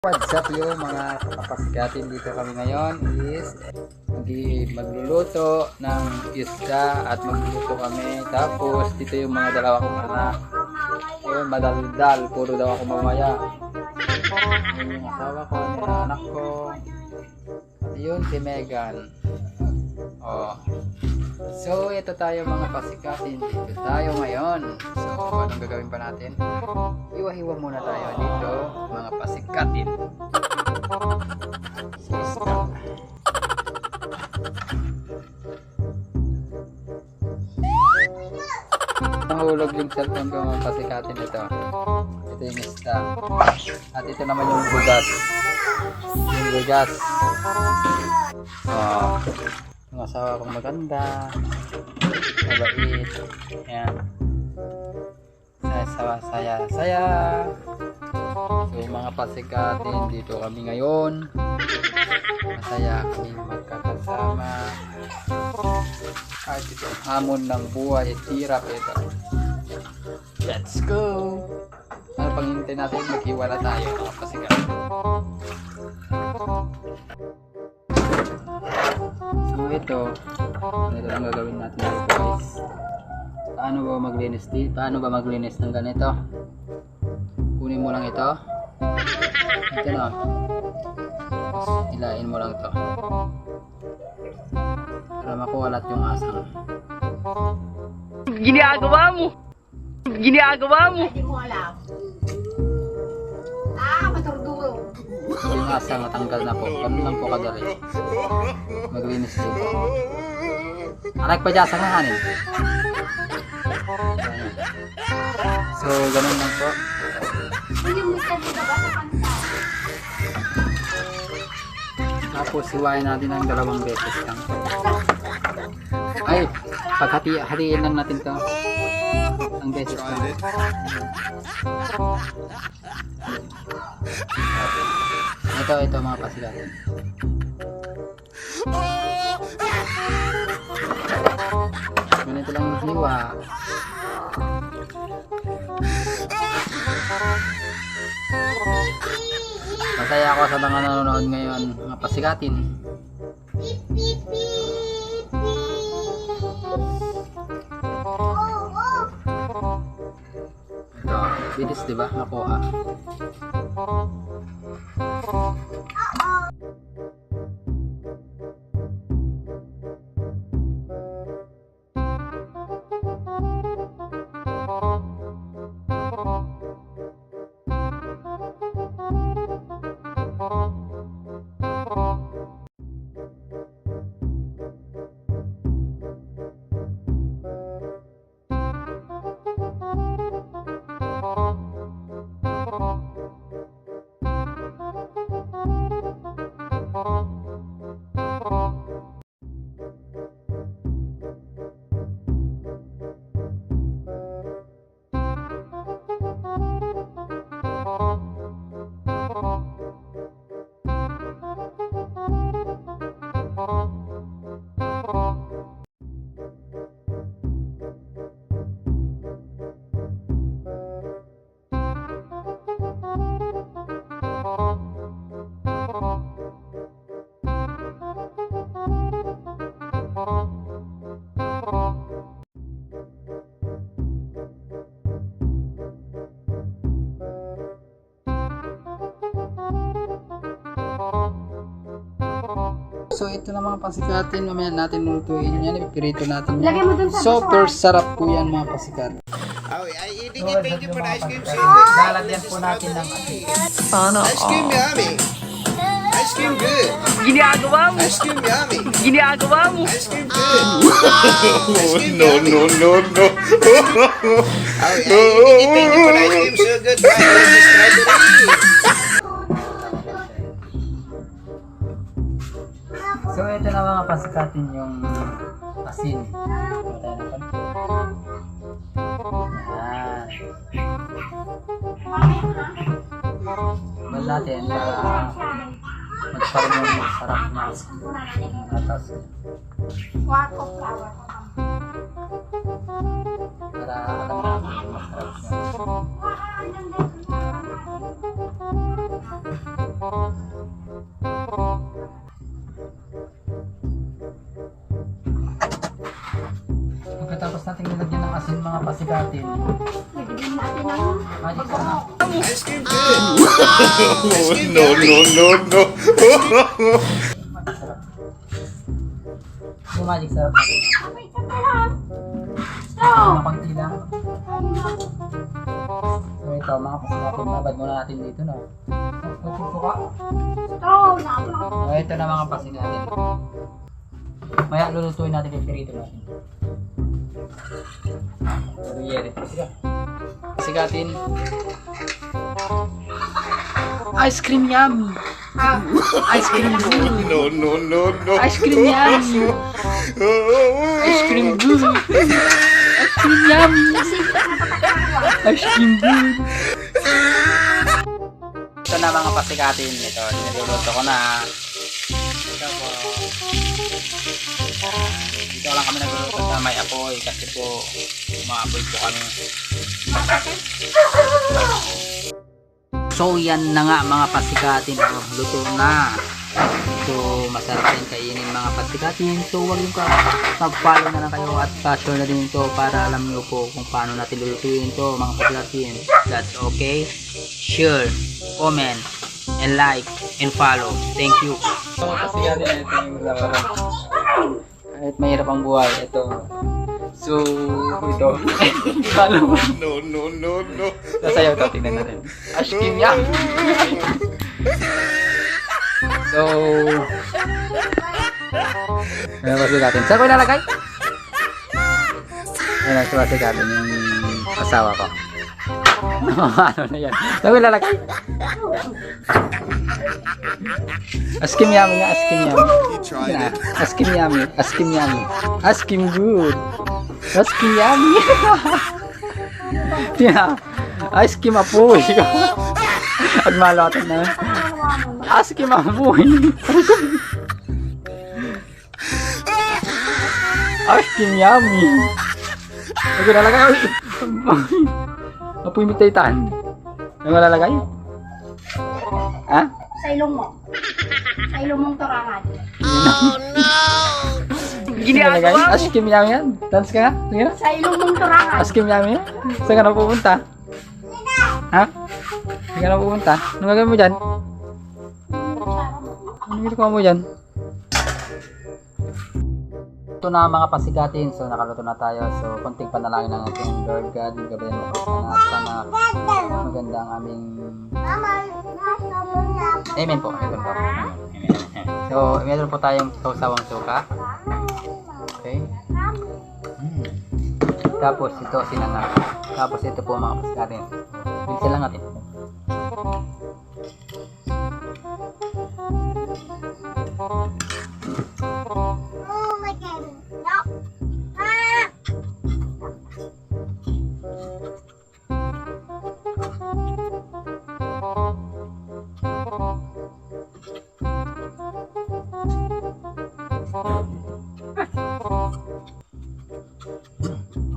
What's up yung mga kapasigatin, dito kami ngayon is magluluto ng isda at magluluto kami. Tapos dito yung mga dalawa kong anak. Yun, madaldal, puro daw ako mamaya. Yung asawa ko, yung anak ko. At yun si Megan. Oh. So ito tayo mga pasikatin, dito tayo ngayon. So anong gagawin pa natin? Iwa-hiwa muna tayo dito mga pasikatin. Isda. Nahulog yung cellphone ko mga pasikatin ito. Ito yung isda. At ito naman yung bugas. Yung bugas. Oh. Yung asawa kong maganda, mabait, yan, saya. So mga pasikatin, dito kami ngayon, masaya kami magkakasama. At ito, hamon ng buhay, hirap ito. Let's go! Ano pang hintay natin, maghiwala tayo mga pasikatin. So ito lang gagawin natin dito guys. Paano ba maglinis ng ganito? Kunin mo lang ito. Ito na. Hilain mo lang ito para makuha lahat yung asang. Ginagawa mo. Hindi mo alam. Maturduro. Yung asang natanggal na po. Ganun lang po kadali. Maglinis dito. Anak pa dyan sa ngahanin. So, ganun lang po. Tapos, hiwain natin ng 2 beses lang. Ay, hatiin lang natin to. Ang beses lang. Ito mga pasigatin. Ganito lang yung hiwa. Masaya ako sa mga nanonood ngayon, mga pasigatin. Ito, bilis diba? Makuha. So ito na mga pasikatin, mamaya natin lutuin yan, ipirito natin. Super sarap po yan mga pasikatin. Thank you for the ice cream. Lalagyan po natin ng asin. Ice cream yummy. Ice cream good. Ginagawa mo. Ice cream yummy. Ginagawa mo. Ice cream good. No. Thank you for the ice cream so good. Strawberry. So ito na mga pasikatin yung asin. Well natin para magkaroon ng masarap na atas. Para alam natin masarap siya. Pagkatapos natin nilagyan ng asin mga pasigatin, magic sarap. Ice cream good. No, no, no, no. Magic sarap. Yung magic sarap natin. Mga pangti lang. So ito, mga pasigatin, mabad muna natin dito, no? Magsusuka. So ito na mga pasigatin. Maya lulutuin natin yung pirito natin. Sige. Pasigatin. Ice cream yummy. Ice cream good. No, no, no, no. Ice cream yummy. Ice cream good. Ice cream yummy. Ice cream good. Ito na mga pasigatin. Ito, niluluto ko na. Ito po. Dito lang kami nagluluto na may apoy kasi po umaapoy po kami. So yan na nga mga pasigatin, luto na. So masarap din kainin mga pasigatin. So huwag yung mag-follow na lang kayo at pa-share na din ito para alam nyo po kung paano natin lulutuin ito mga pasigatin. That's okay. Share, comment, and like, and follow. Thank you. Mga pasigatin, ito yung labaran. Kahit mahirap ang buhay, ito. So, ito. Follow. No, no, no, no. Nasayaw ito, tingnan natin. Ashkim yan! So, ano ba siya natin? Saan ko ilalagay? Ayan ang siya natin yung asawa ko. Ano na yan? Saan ko ilalagay? Askim yummy nga, askim yummy. You tried it. Askim yummy, askim yummy. Askim good. Askim yummy. Yeah. Askim apoy. At malatan na. Askim apoy. Askim yummy. Ako nalagay. Apoy mitaytan. Ano malalagay? Ha? Sa ilong mo. Sa ilong mong torangan. Ginagawa mo? Askim yummy yan. Dance ka nga? Sige na. Sa ilong mong torangan. Askim yummy yan. Saan ka na pupunta? Ha? Saan ka na pupunta? Anong gagawin mo dyan? Anong ginagawa mo dyan? Ito na mga pasigatin. So nakaluto na tayo. So konting panalangin ng ating Lord God. Gabayan mo po sana maganda ang aming Amen po. Amen po. Amen. So meron po tayong sausawang suka. Okay. Tapos ito sinangag. Tapos ito po mga pasigatin. Bilisan lang natin.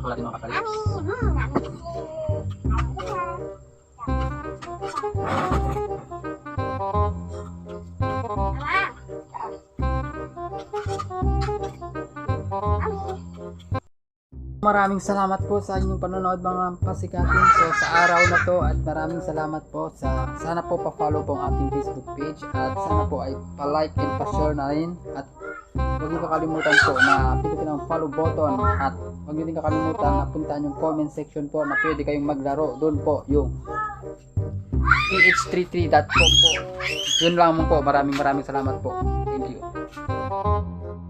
Wala din mga kapalit. Maraming salamat po sa inyong panonood mga pasikatin. So sa araw na to at maraming salamat po sa sana po pa-follow po ang ating Facebook page at sana po ay pa-like and pa-share na rin at huwag niyo kakalimutan po na pindutin ang follow button at huwag niyo din kakalimutan na puntaan yung comment section po na pwede kayong maglaro. Doon po yung ph33.com po. Yun lang po. Maraming salamat po.